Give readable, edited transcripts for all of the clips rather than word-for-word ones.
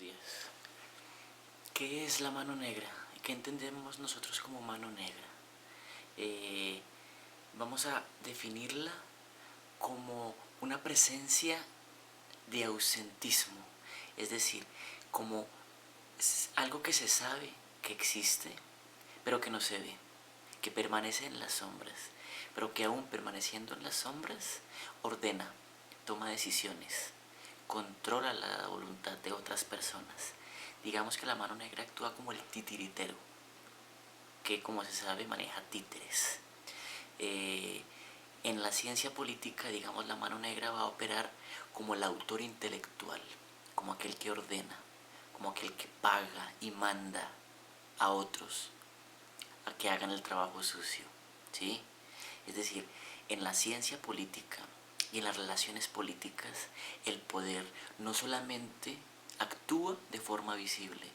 días. ¿Qué es la mano negra? ¿Qué entendemos nosotros como mano negra? Vamos a definirla como una presencia de ausentismo, es decir, como algo que se sabe que existe, pero que no se ve, que permanece en las sombras, pero que aún permaneciendo en las sombras, ordena, toma decisiones, controla la voluntad de otras personas. Digamos que la mano negra actúa como el titiritero, que como se sabe maneja títeres. En la ciencia política, digamos, la mano negra va a operar como el autor intelectual, como aquel que ordena, como aquel que paga y manda a otros a que hagan el trabajo sucio, ¿sí? Es decir, en la ciencia política y en las relaciones políticas, el poder no solamente actúa de forma visible,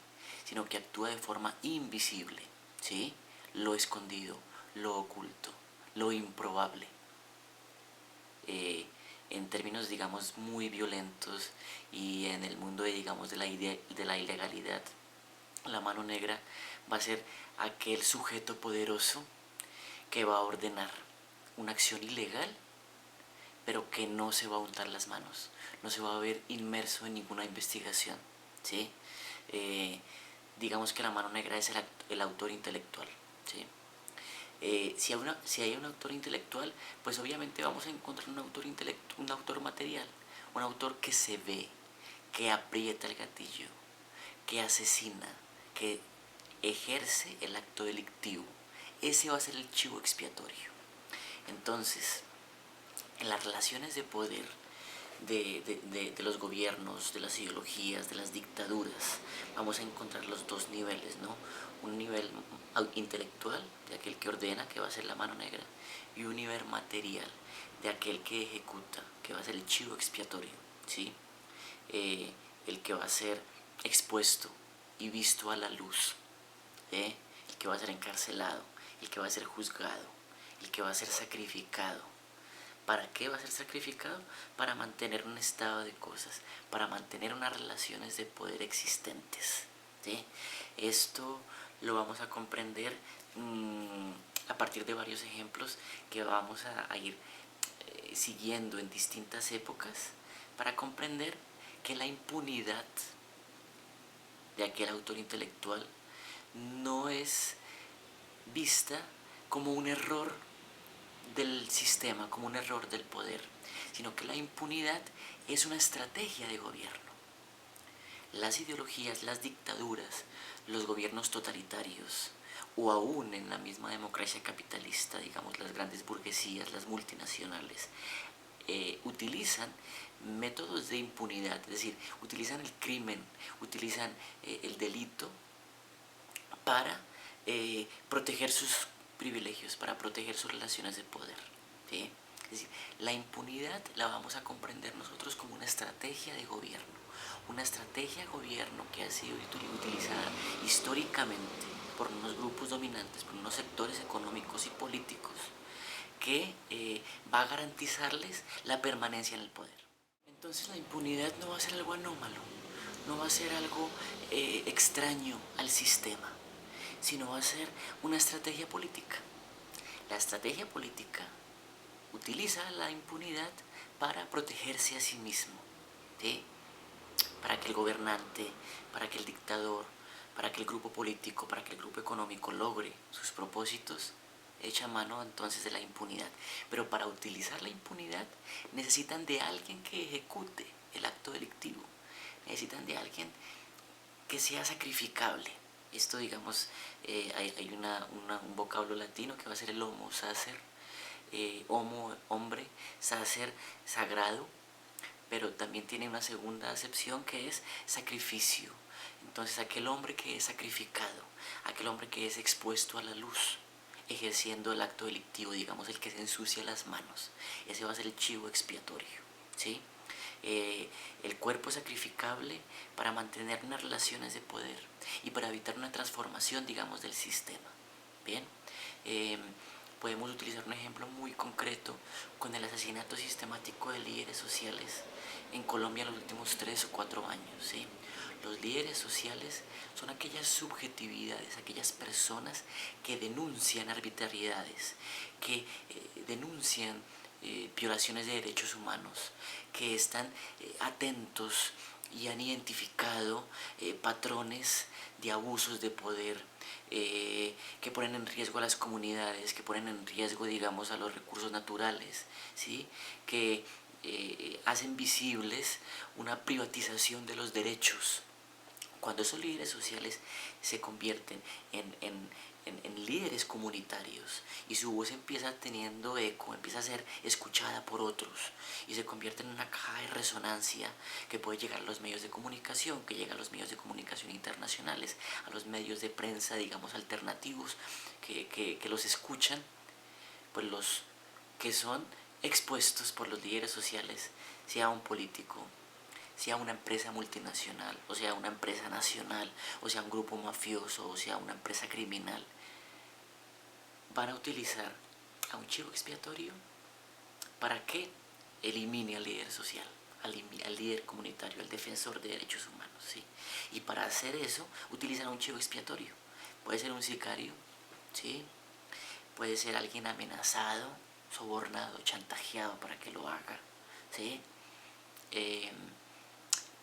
sino que actúa de forma invisible, ¿sí? Lo escondido, lo oculto, lo improbable. En términos, digamos, muy violentos y en el mundo, digamos, de la ilegalidad, la mano negra va a ser aquel sujeto poderoso que va a ordenar una acción ilegal, pero que no se va a untar las manos, no se va a ver inmerso en ninguna investigación, ¿sí? Digamos que la mano negra es el autor intelectual, ¿sí? Si hay un autor intelectual, pues obviamente vamos a encontrar un autor material, un autor que se ve, que aprieta el gatillo, que asesina, que ejerce el acto delictivo. Ese va a ser el chivo expiatorio. Entonces, en las relaciones de poder de los gobiernos, de las ideologías, de las dictaduras, vamos a encontrar los dos niveles, ¿no? Un nivel intelectual, de aquel que ordena, que va a ser la mano negra, y un nivel material, de aquel que ejecuta, que va a ser el chivo expiatorio, ¿sí? El que va a ser expuesto y visto a la luz, el que va a ser encarcelado, el que va a ser juzgado, el que va a ser sacrificado. ¿Para qué va a ser sacrificado? Para mantener un estado de cosas, para mantener unas relaciones de poder existentes, ¿sí? Esto lo vamos a comprender a partir de varios ejemplos que vamos a ir siguiendo en distintas épocas para comprender que la impunidad de aquel autor intelectual no es vista como un error del sistema, como un error del poder, sino que la impunidad es una estrategia de gobierno. Las ideologías, las dictaduras, los gobiernos totalitarios, o aún en la misma democracia capitalista, digamos las grandes burguesías, las multinacionales, utilizan métodos de impunidad, es decir, utilizan el crimen, utilizan el delito para proteger sus privilegios, para proteger sus relaciones de poder, ¿sí? Es decir, la impunidad la vamos a comprender nosotros como una estrategia de gobierno, una estrategia de gobierno que ha sido utilizada históricamente por unos grupos dominantes, por unos sectores económicos y políticos, que va a garantizarles la permanencia en el poder. Entonces la impunidad no va a ser algo anómalo, no va a ser algo extraño al sistema, sino va a ser una estrategia política. La estrategia política utiliza la impunidad para protegerse a sí mismo, ¿sí? Para que el gobernante, para que el dictador, para que el grupo político, para que el grupo económico logre sus propósitos, echa mano entonces de la impunidad. Pero para utilizar la impunidad necesitan de alguien que ejecute el acto delictivo, necesitan de alguien que sea sacrificable. Esto, digamos, hay un vocablo latino que va a ser el homo sacer, homo, hombre, sacer, sagrado, pero también tiene una segunda acepción que es sacrificio. Entonces aquel hombre que es sacrificado, aquel hombre que es expuesto a la luz, ejerciendo el acto delictivo, digamos el que se ensucia las manos, ese va a ser el chivo expiatorio, ¿sí? El cuerpo sacrificable para mantener unas relaciones de poder y para evitar una transformación, digamos, del sistema. Bien, podemos utilizar un ejemplo muy concreto con el asesinato sistemático de líderes sociales en Colombia en los últimos 3 o 4 años, ¿sí? Los líderes sociales son aquellas subjetividades, aquellas personas que denuncian arbitrariedades, que denuncian violaciones de derechos humanos, que están atentos y han identificado patrones de abusos de poder, que ponen en riesgo a las comunidades, que ponen en riesgo, digamos, a los recursos naturales, ¿sí? Que hacen visibles una privatización de los derechos. Cuando esos líderes sociales se convierten en líderes comunitarios y su voz empieza teniendo eco, empieza a ser escuchada por otros y se convierte en una caja de resonancia que puede llegar a los medios de comunicación, que llega a los medios de comunicación internacionales, a los medios de prensa, digamos, alternativos, que los escuchan, pues los que son expuestos por los líderes sociales, sea un político, sea una empresa multinacional, o sea una empresa nacional, o sea un grupo mafioso, o sea una empresa criminal, van a utilizar a un chivo expiatorio para que elimine al líder social, al líder comunitario, al defensor de derechos humanos, ¿sí? Y para hacer eso utilizan a un chivo expiatorio. Puede ser un sicario, ¿sí? Puede ser alguien amenazado, sobornado, chantajeado para que lo haga, ¿sí?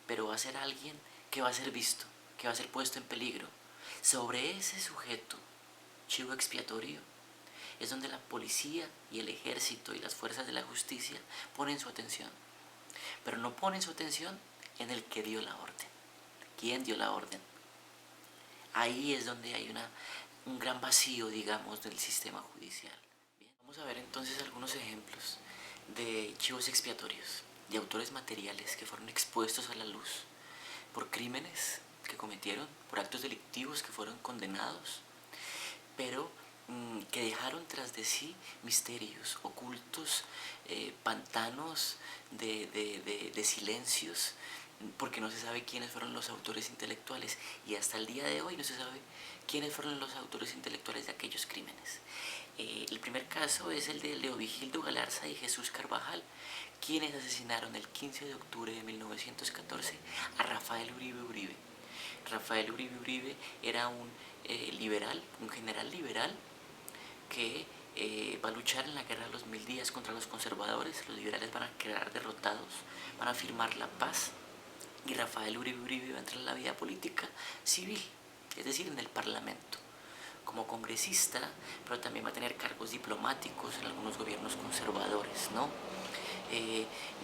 Pero va a ser alguien que va a ser visto, que va a ser puesto en peligro. Sobre ese sujeto, chivo expiatorio, es donde la policía y el ejército y las fuerzas de la justicia ponen su atención. Pero no ponen su atención en el que dio la orden. ¿Quién dio la orden? Ahí es donde hay un gran vacío, digamos, del sistema judicial. Bien, vamos a ver entonces algunos ejemplos de chivos expiatorios, de autores materiales que fueron expuestos a la luz por crímenes que cometieron, por actos delictivos que fueron condenados, pero que dejaron tras de sí misterios ocultos, pantanos de silencios, porque no se sabe quiénes fueron los autores intelectuales y hasta el día de hoy no se sabe quiénes fueron los autores intelectuales de aquellos crímenes. El primer caso es el de Leovigildo Galarza y Jesús Carvajal, quienes asesinaron el 15 de octubre de 1914 a Rafael Uribe Uribe. Rafael Uribe Uribe era un liberal, un general liberal que va a luchar en la guerra de los 1000 días contra los conservadores. Los liberales van a quedar derrotados, van a firmar la paz y Rafael Uribe Uribe va a entrar en la vida política civil, es decir, en el parlamento, como congresista, pero también va a tener cargos diplomáticos en algunos gobiernos conservadores, ¿no?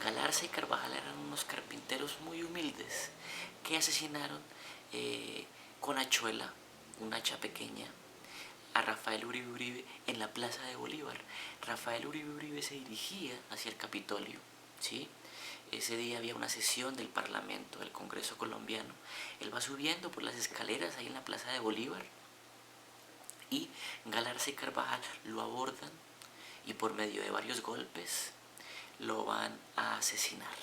Galarza y Carvajal eran unos carpinteros muy humildes que asesinaron con hachuela, un hacha pequeña, a Rafael Uribe Uribe en la Plaza de Bolívar. Rafael Uribe Uribe se dirigía hacia el Capitolio, ¿sí? Ese día había una sesión del Parlamento, del Congreso colombiano. Él va subiendo por las escaleras ahí en la Plaza de Bolívar y Galarza y Carvajal lo abordan y por medio de varios golpes lo van a asesinar.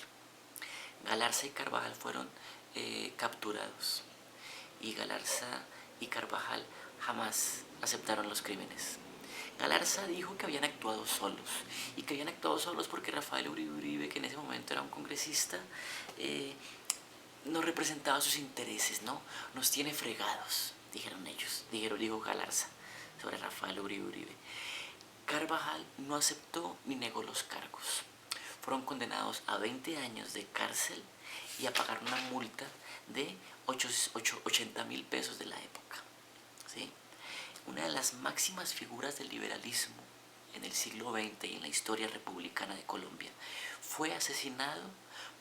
Galarza y Carvajal fueron capturados y Galarza y Carvajal jamás aceptaron los crímenes. Galarza dijo que habían actuado solos y que habían actuado solos porque Rafael Uribe Uribe, que en ese momento era un congresista, no representaba sus intereses, ¿no? Nos tiene fregados, dijeron ellos, dijo Galarza sobre Rafael Uribe Uribe. Carvajal no aceptó ni negó los cargos. Fueron condenados a 20 años de cárcel y a pagar una multa de 80.000 pesos de la época, ¿sí? Una de las máximas figuras del liberalismo en el siglo XX y en la historia republicana de Colombia fue asesinado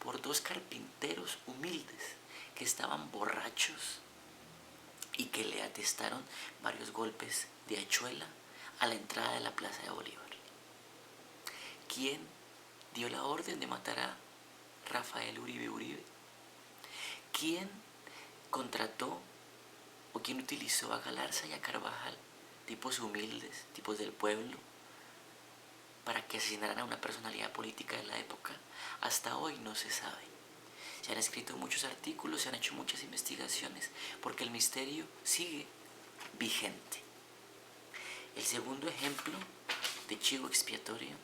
por dos carpinteros humildes que estaban borrachos y que le atestaron varios golpes de hachuela a la entrada de la Plaza de Bolívar. ¿Quién dio la orden de matar a Rafael Uribe Uribe? ¿Quién contrató o quién utilizó a Galarza y a Carvajal, tipos humildes, tipos del pueblo, para que asesinaran a una personalidad política de la época? Hasta hoy no se sabe. Se han escrito muchos artículos, se han hecho muchas investigaciones, porque el misterio sigue vigente. El segundo ejemplo de chivo expiatorio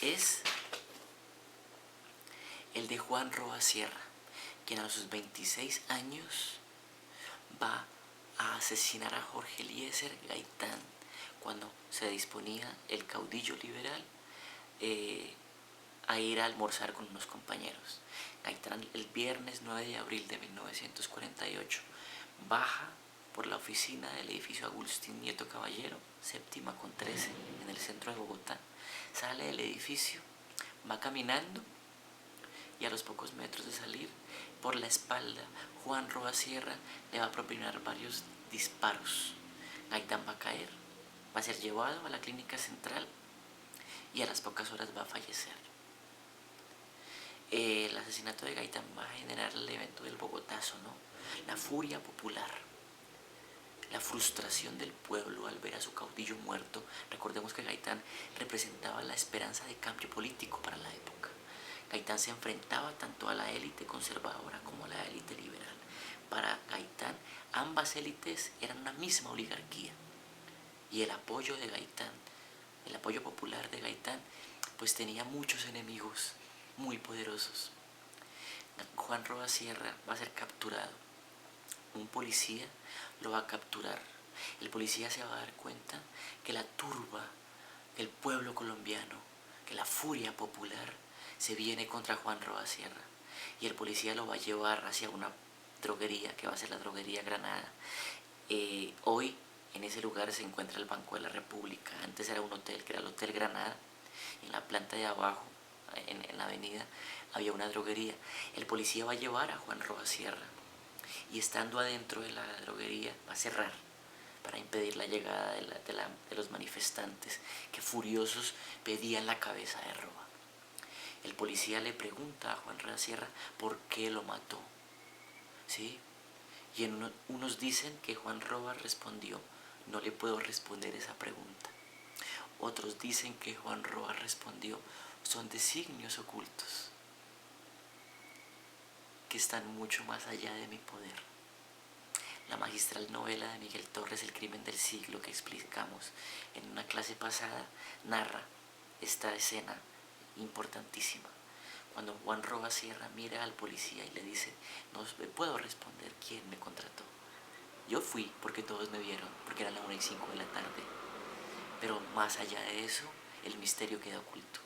es el de Juan Roa Sierra, quien a sus 26 años va a asesinar a Jorge Eliezer Gaitán cuando se disponía el caudillo liberal a ir a almorzar con unos compañeros. Gaitán, el viernes 9 de abril de 1948, baja por la oficina del edificio Agustín Nieto Caballero, séptima con 13, en el centro de Bogotá. Sale del edificio, va caminando y a los pocos metros de salir, por la espalda, Juan Roa Sierra le va a propinar varios disparos. Gaitán va a caer, va a ser llevado a la clínica central y a las pocas horas va a fallecer. El asesinato de Gaitán va a generar el evento del Bogotazo, ¿no? La furia popular, la frustración del pueblo al ver a su caudillo muerto. Recordemos que Gaitán representaba la esperanza de cambio político para la época. Gaitán se enfrentaba tanto a la élite conservadora como a la élite liberal. Para Gaitán, ambas élites eran una misma oligarquía. Y el apoyo de Gaitán, el apoyo popular de Gaitán, pues tenía muchos enemigos muy poderosos. Juan Roa Sierra va a ser capturado. Un policía lo va a capturar. El policía se va a dar cuenta que la turba, el pueblo colombiano, que la furia popular se viene contra Juan Roa Sierra. Y el policía lo va a llevar hacia una droguería, que va a ser la droguería Granada. Hoy en ese lugar se encuentra el Banco de la República. Antes era un hotel, que era el Hotel Granada. En la planta de abajo, en la avenida, había una droguería. El policía va a llevar a Juan Roa Sierra y estando adentro de la droguería va a cerrar para impedir la llegada de los manifestantes que furiosos pedían la cabeza de Roa. El policía le pregunta a Juan Roa Sierra por qué lo mató, ¿sí? Y unos dicen que Juan Roa respondió: no le puedo responder esa pregunta. Otros dicen que Juan Roa respondió: son designios ocultos que están mucho más allá de mi poder. La magistral novela de Miguel Torres, El crimen del siglo, que explicamos en una clase pasada, narra esta escena importantísima. Cuando Juan Roa Sierra mira al policía y le dice: no puedo responder quién me contrató. Yo fui porque todos me vieron, porque eran las 1:05 de la tarde. Pero más allá de eso, el misterio queda oculto,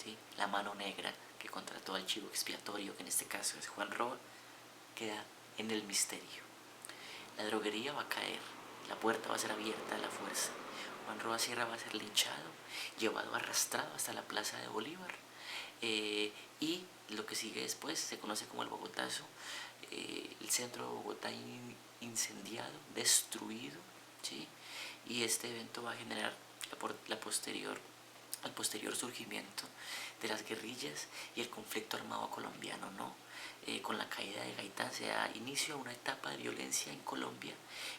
¿sí? La mano negra que contrató al chivo expiatorio, que en este caso es Juan Roa, queda en el misterio. La droguería va a caer, la puerta va a ser abierta a la fuerza. Juan Roa Sierra va a ser linchado, llevado arrastrado hasta la plaza de Bolívar. Y lo que sigue después se conoce como el Bogotazo. El centro de Bogotá incendiado, destruido, ¿sí? Y este evento va a generar el posterior surgimiento de las guerrillas y el conflicto armado colombiano, ¿no? Con la caída de Gaitán se da inicio a una etapa de violencia en Colombia,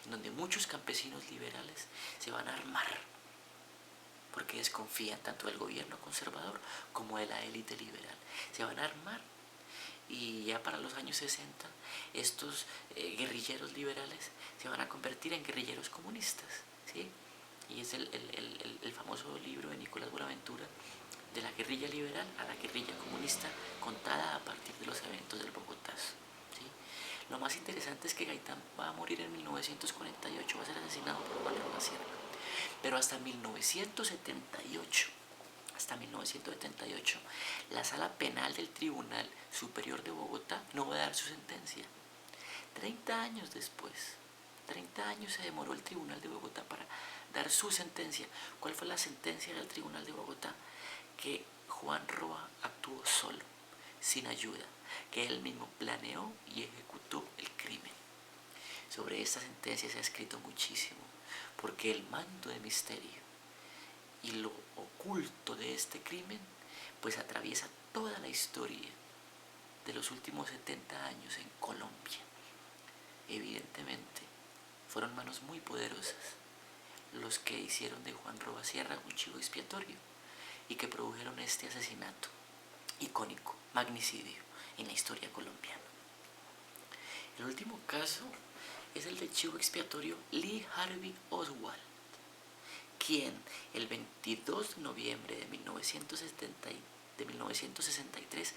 en donde muchos campesinos liberales se van a armar porque desconfían tanto del gobierno conservador como de la élite liberal. Se van a armar y ya para los años 60 estos guerrilleros liberales se van a convertir en guerrilleros comunistas, ¿sí? Y es el famoso libro de Nicolás Buenaventura, de la guerrilla liberal a la guerrilla comunista, contada a partir de los eventos del Bogotazo, ¿sí? Lo más interesante es que Gaitán va a morir en 1948, va a ser asesinado por Juan Roa Sierra. Pero hasta 1978, la Sala Penal del Tribunal Superior de Bogotá no va a dar su sentencia. 30 años después, 30 años se demoró el Tribunal de Bogotá para dar su sentencia. ¿Cuál fue la sentencia del Tribunal de Bogotá? Que Juan Roa actuó solo, sin ayuda, que él mismo planeó y ejecutó el crimen. Sobre esta sentencia se ha escrito muchísimo, porque el manto de misterio y lo oculto de este crimen pues atraviesa toda la historia de los últimos 70 años en Colombia. Evidentemente fueron manos muy poderosas los que hicieron de Juan Roa Sierra un chivo expiatorio y que produjeron este asesinato icónico, magnicidio en la historia colombiana. El último caso es el del chivo expiatorio Lee Harvey Oswald, quien el 22 de noviembre de 1963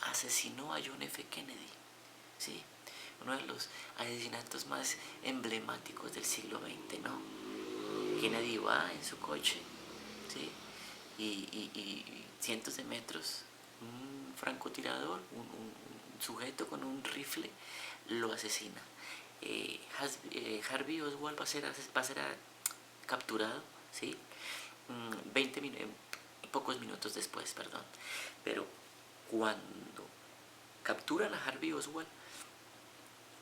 asesinó a John F. Kennedy, ¿sí? Uno de los asesinatos más emblemáticos del siglo XX, ¿no? Kennedy va en su coche, ¿sí? Y cientos de metros, un francotirador, un sujeto con un rifle, lo asesina. Harvey Oswald va a ser capturado, ¿sí? 20 pocos minutos después, perdón. Pero cuando capturan a Harvey Oswald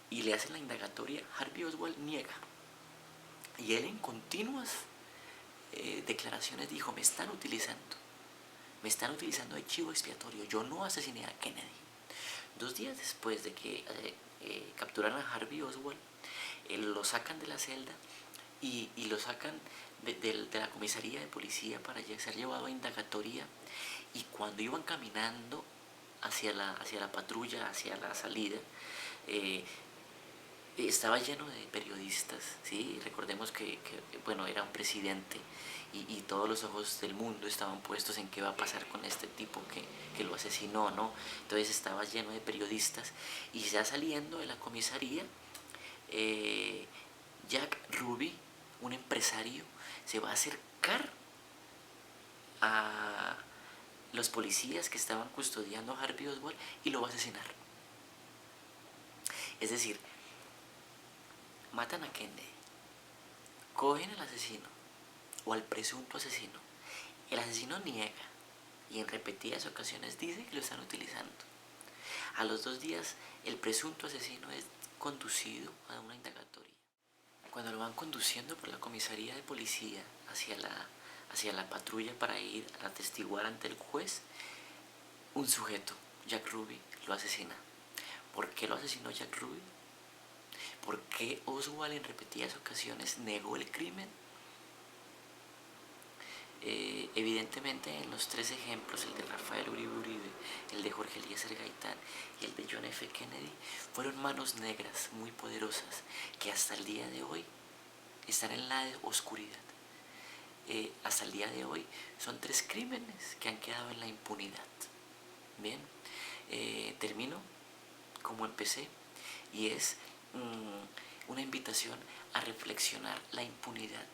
y le hacen la indagatoria, Harvey Oswald niega. Y él en continuas declaraciones dijo: me están utilizando de chivo expiatorio, yo no asesiné a Kennedy. 2 días después de que capturaran a Harvey Oswald, lo sacan de la celda y lo sacan de la comisaría de policía para ser llevado a indagatoria. Y cuando iban caminando hacia la patrulla, hacia la salida, estaba lleno de periodistas, ¿sí? Recordemos que bueno, era un presidente y todos los ojos del mundo estaban puestos en qué va a pasar con este tipo que lo asesinó, ¿no? Entonces estaba lleno de periodistas y ya saliendo de la comisaría, Jack Ruby, un empresario, se va a acercar a los policías que estaban custodiando a Harvey Oswald y lo va a asesinar. Es decir, matan a Kennedy, cogen al asesino o al presunto asesino. El asesino niega y en repetidas ocasiones dice que lo están utilizando. A los 2 días, el presunto asesino es conducido a una indagatoria. Cuando lo van conduciendo por la comisaría de policía hacia la patrulla para ir a atestiguar ante el juez, un sujeto, Jack Ruby, lo asesina. ¿Por qué lo asesinó Jack Ruby? ¿Por qué Oswald en repetidas ocasiones negó el crimen? Evidentemente en los 3 ejemplos, el de Rafael Uribe, el de Jorge Eliezer Gaitán y el de John F. Kennedy, fueron manos negras muy poderosas que hasta el día de hoy están en la oscuridad. Hasta el día de hoy son 3 crímenes que han quedado en la impunidad. Bien, termino como empecé, y es una invitación a reflexionar la impunidad,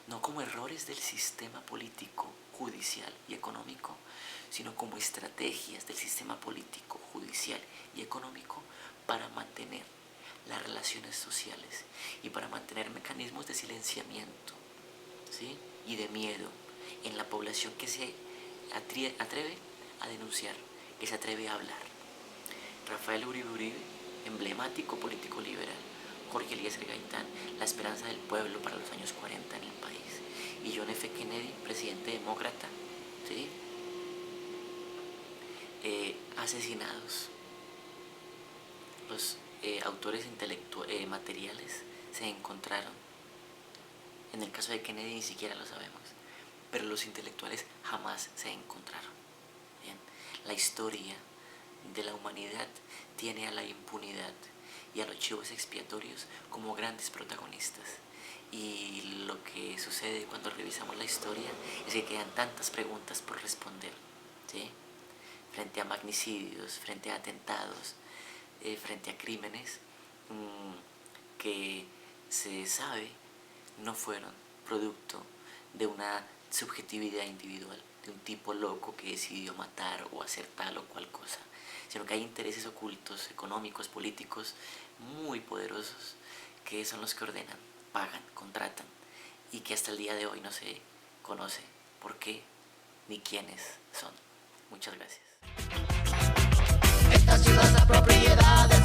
no como errores del sistema político, judicial y económico, sino como estrategias del sistema político, judicial y económico para mantener las relaciones sociales y para mantener mecanismos de silenciamiento, ¿sí? Y de miedo en la población que se atreve a denunciar, que se atreve a hablar. Rafael Uribe, emblemático político liberal. Jorge Eliezer Gaitán, la esperanza del pueblo para los años 40 en el país. Y John F. Kennedy, presidente demócrata, ¿sí? Asesinados. Los autores materiales se encontraron. En el caso de Kennedy ni siquiera lo sabemos, pero los intelectuales jamás se encontraron. Bien, la historia de la humanidad tiene a la impunidad y a los chivos expiatorios como grandes protagonistas. Y lo que sucede cuando revisamos la historia es que quedan tantas preguntas por responder, ¿sí? Frente a magnicidios, frente a atentados, frente a crímenes que se sabe no fueron producto de una subjetividad individual, de un tipo loco que decidió matar o hacer tal o cual cosa, sino que hay intereses ocultos, económicos, políticos, muy poderosos, que son los que ordenan, pagan, contratan, y que hasta el día de hoy no se conoce por qué ni quiénes son. Muchas gracias. Esta ciudad es la propiedad